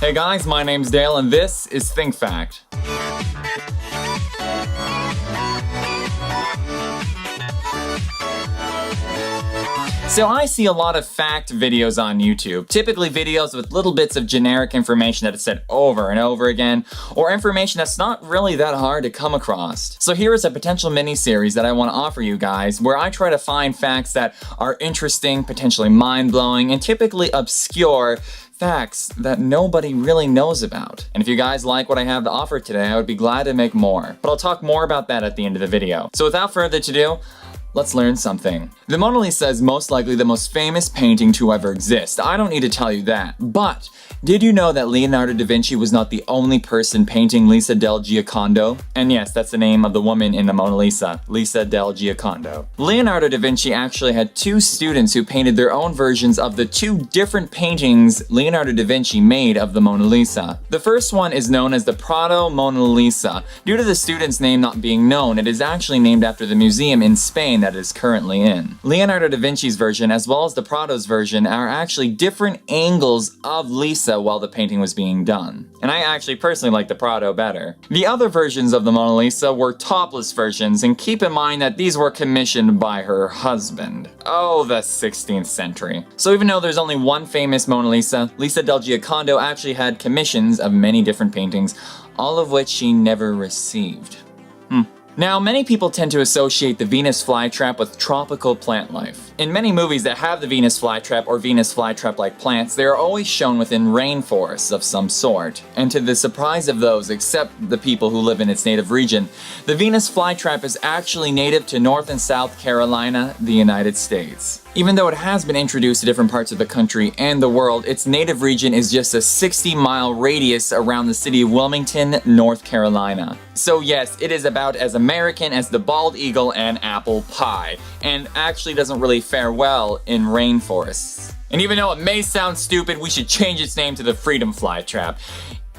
Hey guys, my name's Dale and this is Think Fact. So I see a lot of fact videos on YouTube, typically videos with little bits of generic information that is said over and over again, or information that's not really that hard to come across. So here is a potential mini-series that I want to offer you guys, where I try to find facts that are interesting, potentially mind-blowing, and typically obscure facts that nobody really knows about. And if you guys like what I have to offer today, I would be glad to make more. But I'll talk more about that at the end of the video. So without further ado, let's learn something. The Mona Lisa is most likely the most famous painting to ever exist. I don't need to tell you that. But did you know that Leonardo da Vinci was not the only person painting Lisa del Giocondo? And yes, that's the name of the woman in the Mona Lisa, Lisa del Giocondo. Leonardo da Vinci actually had two students who painted their own versions of the two different paintings Leonardo da Vinci made of the Mona Lisa. The first one is known as the Prado Mona Lisa. Due to the student's name not being known, it is actually named after the museum in Spain that it is currently in. Leonardo da Vinci's version, as well as the Prado's version, are actually different angles of Lisa while the painting was being done. And I actually personally like the Prado better. The other versions of the Mona Lisa were topless versions, and keep in mind that these were commissioned by her husband. Oh, the 16th century. So even though there's only one famous Mona Lisa, Lisa del Giocondo actually had commissions of many different paintings, all of which she never received. Now, many people tend to associate the Venus flytrap with tropical plant life. In many movies that have the Venus flytrap or Venus flytrap-like plants, they are always shown within rainforests of some sort. And to the surprise of those, except the people who live in its native region, the Venus flytrap is actually native to North and South Carolina, the United States. Even though it has been introduced to different parts of the country and the world, its native region is just a 60-mile radius around the city of Wilmington, North Carolina. So yes, it is about as American as the bald eagle and apple pie, and actually doesn't really fare well in rainforests. And even though it may sound stupid, we should change its name to the Freedom Flytrap,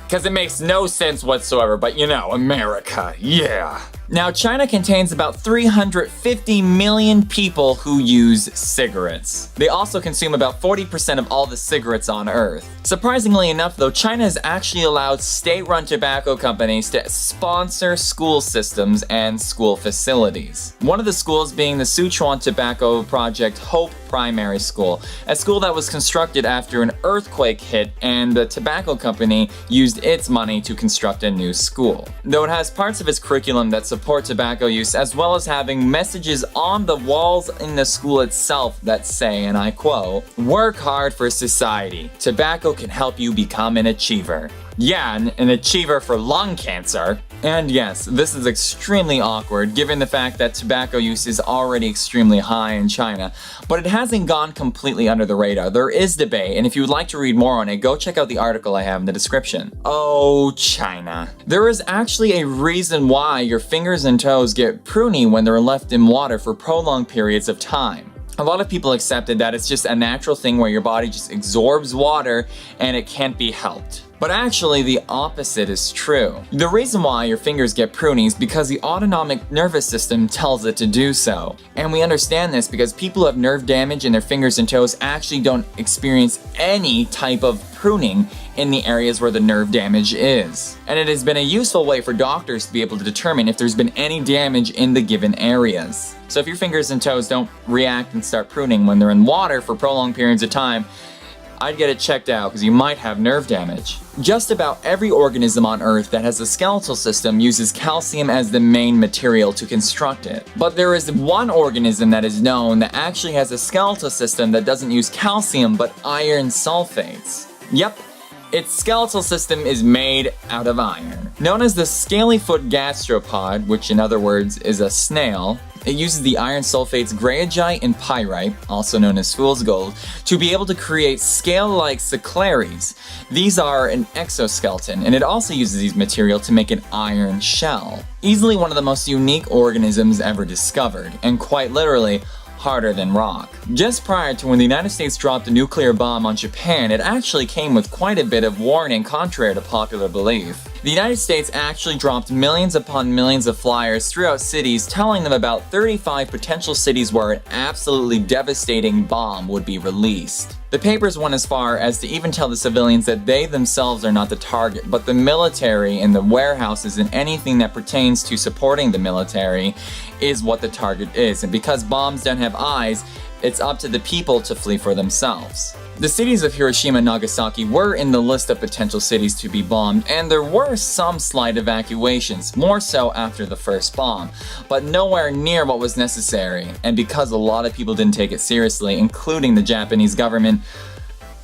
because it makes no sense whatsoever, but you know, America, yeah. Now, China contains about 350 million people who use cigarettes. They also consume about 40% of all the cigarettes on Earth. Surprisingly enough though, China has actually allowed state-run tobacco companies to sponsor school systems and school facilities. One of the schools being the Sichuan Tobacco Project Hope Primary School, a school that was constructed after an earthquake hit and the tobacco company used its money to construct a new school. Though it has parts of its curriculum that support tobacco use, as well as having messages on the walls in the school itself that say, and I quote, "Work hard for society. Tobacco can help you become an achiever." Yeah, an achiever for lung cancer. And yes, this is extremely awkward given the fact that tobacco use is already extremely high in China, but it hasn't gone completely under the radar. There is debate, and if you would like to read more on it, go check out the article I have in the description. Oh, China. There is actually a reason why your fingers and toes get pruny when they're left in water for prolonged periods of time. A lot of people accepted that it's just a natural thing where your body just absorbs water and it can't be helped. But actually, the opposite is true. The reason why your fingers get pruny is because the autonomic nervous system tells it to do so. And we understand this because people who have nerve damage in their fingers and toes actually don't experience any type of pruning in the areas where the nerve damage is. And it has been a useful way for doctors to be able to determine if there's been any damage in the given areas. So if your fingers and toes don't react and start pruning when they're in water for prolonged periods of time, I'd get it checked out because you might have nerve damage. Just about every organism on Earth that has a skeletal system uses calcium as the main material to construct it. But there is one organism that is known that actually has a skeletal system that doesn't use calcium but iron sulfates. Yep, its skeletal system is made out of iron. Known as the scalyfoot gastropod, which in other words is a snail, it uses the iron sulfates greyagite and pyrite, also known as fool's gold, to be able to create scale-like seclaries. These are an exoskeleton, and it also uses these material to make an iron shell. Easily one of the most unique organisms ever discovered, and quite literally, harder than rock. Just prior to when the United States dropped a nuclear bomb on Japan, it actually came with quite a bit of warning contrary to popular belief. The United States actually dropped millions upon millions of flyers throughout cities telling them about 35 potential cities where an absolutely devastating bomb would be released. The papers went as far as to even tell the civilians that they themselves are not the target, but the military and the warehouses and anything that pertains to supporting the military is what the target is. And because bombs don't have eyes, it's up to the people to flee for themselves. The cities of Hiroshima and Nagasaki were in the list of potential cities to be bombed, and there were some slight evacuations, more so after the first bomb, but nowhere near what was necessary. And because a lot of people didn't take it seriously, including the Japanese government,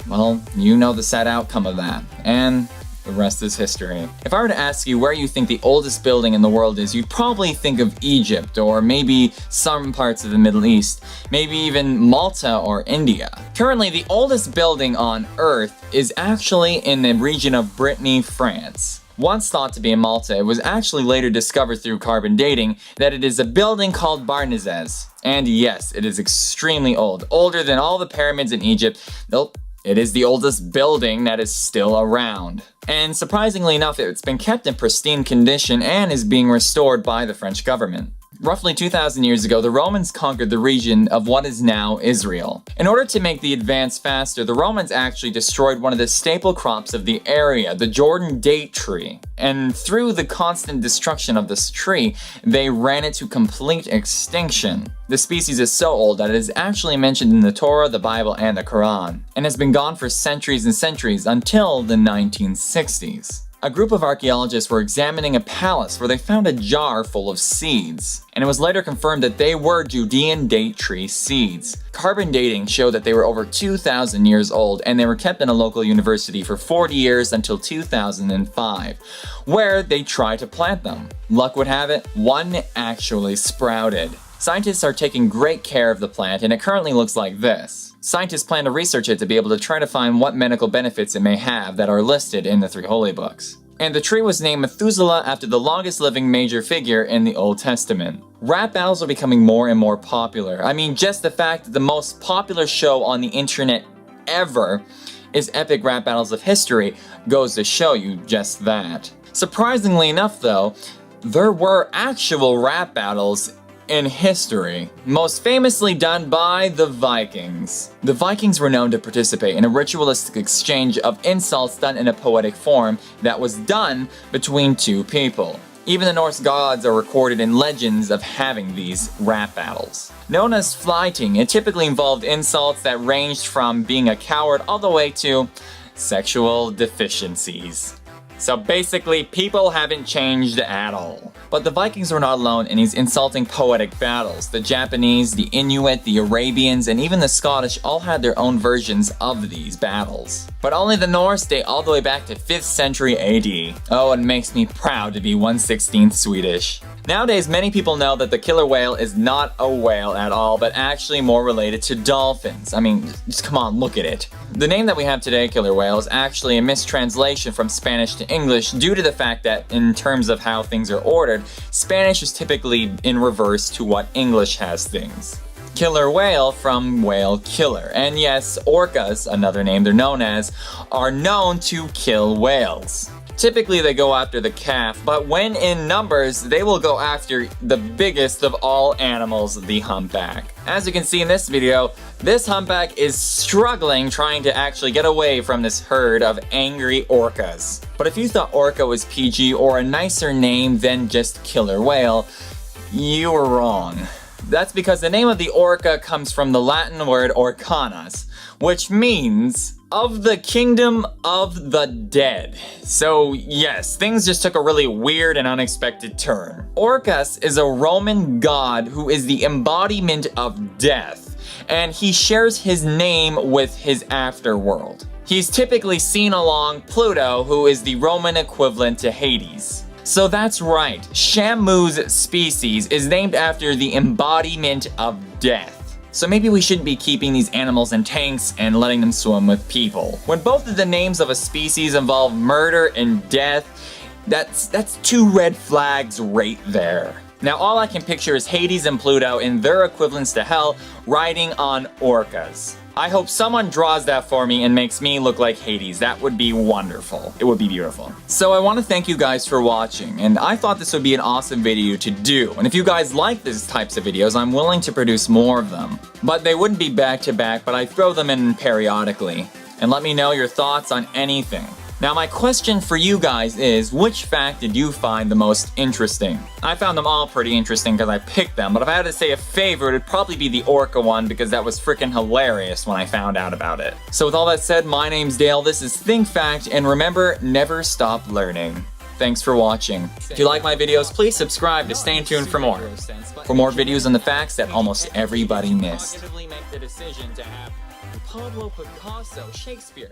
well, you know the sad outcome of that. And the rest is history. If I were to ask you where you think the oldest building in the world is, you'd probably think of Egypt, or maybe some parts of the Middle East, maybe even Malta or India. Currently, the oldest building on Earth is actually in the region of Brittany, France. Once thought to be in Malta, it was actually later discovered through carbon dating that it is a building called Barnezes. And yes, it is extremely old, older than all the pyramids in Egypt. Nope. It is the oldest building that is still around. And surprisingly enough, it's been kept in pristine condition and is being restored by the French government. Roughly 2,000 years ago, the Romans conquered the region of what is now Israel. In order to make the advance faster, the Romans actually destroyed one of the staple crops of the area, the Jordan date tree. And through the constant destruction of this tree, they ran it to complete extinction. The species is so old that it is actually mentioned in the Torah, the Bible, and the Quran, and has been gone for centuries and centuries until the 1960s. A group of archaeologists were examining a palace where they found a jar full of seeds, and it was later confirmed that they were Judean date tree seeds. Carbon dating showed that they were over 2,000 years old, and they were kept in a local university for 40 years until 2005, where they tried to plant them. Luck would have it, one actually sprouted. Scientists are taking great care of the plant, and it currently looks like this. Scientists plan to research it to be able to try to find what medical benefits it may have that are listed in the three holy books. And the tree was named Methuselah after the longest living major figure in the Old Testament. Rap battles are becoming more and more popular. I mean, just the fact that the most popular show on the internet ever is Epic Rap Battles of History goes to show you just that. Surprisingly enough though, there were actual rap battles in history, most famously done by the Vikings. The Vikings were known to participate in a ritualistic exchange of insults done in a poetic form that was done between two people. Even the Norse gods are recorded in legends of having these rap battles. Known as flyting, it typically involved insults that ranged from being a coward all the way to sexual deficiencies. So basically, people haven't changed at all. But the Vikings were not alone in these insulting poetic battles. The Japanese, the Inuit, the Arabians, and even the Scottish all had their own versions of these battles. But only the Norse date all the way back to 5th century AD. Oh, it makes me proud to be 1/16th Swedish. Nowadays, many people know that the killer whale is not a whale at all, but actually more related to dolphins. I mean, just come on, look at it. The name that we have today, killer whale, is actually a mistranslation from Spanish to English due to the fact that, in terms of how things are ordered, Spanish is typically in reverse to what English has things. Killer whale from whale killer. And yes, orcas, another name they're known as, are known to kill whales. Typically they go after the calf, but when in numbers, they will go after the biggest of all animals, the humpback. As you can see in this video, this humpback is struggling trying to actually get away from this herd of angry orcas. But if you thought orca was PG or a nicer name than just killer whale, you were wrong. That's because the name of the orca comes from the Latin word orcanas, which means of the kingdom of the dead. So yes, things just took a really weird and unexpected turn. Orcus is a Roman god who is the embodiment of death, and he shares his name with his afterworld. He's typically seen along Pluto, who is the Roman equivalent to Hades. So that's right, Shamu's species is named after the embodiment of death. So maybe we shouldn't be keeping these animals in tanks and letting them swim with people. When both of the names of a species involve murder and death, that's two red flags right there. Now all I can picture is Hades and Pluto and their equivalents to hell riding on orcas. I hope someone draws that for me and makes me look like Hades. That would be wonderful. It would be beautiful. So I want to thank you guys for watching, and I thought this would be an awesome video to do. And if you guys like these types of videos, I'm willing to produce more of them. But they wouldn't be back to back, but I throw them in periodically. And let me know your thoughts on anything. Now my question for you guys is, which fact did you find the most interesting? I found them all pretty interesting because I picked them, but if I had to say a favorite, it'd probably be the orca one because that was freaking hilarious when I found out about it. So with all that said, my name's Dale, this is Think Fact, and remember, never stop learning. Thanks for watching. If you like my videos, please subscribe to stay tuned for more. For more videos on the facts that almost everybody missed. Pablo Picasso, Shakespeare.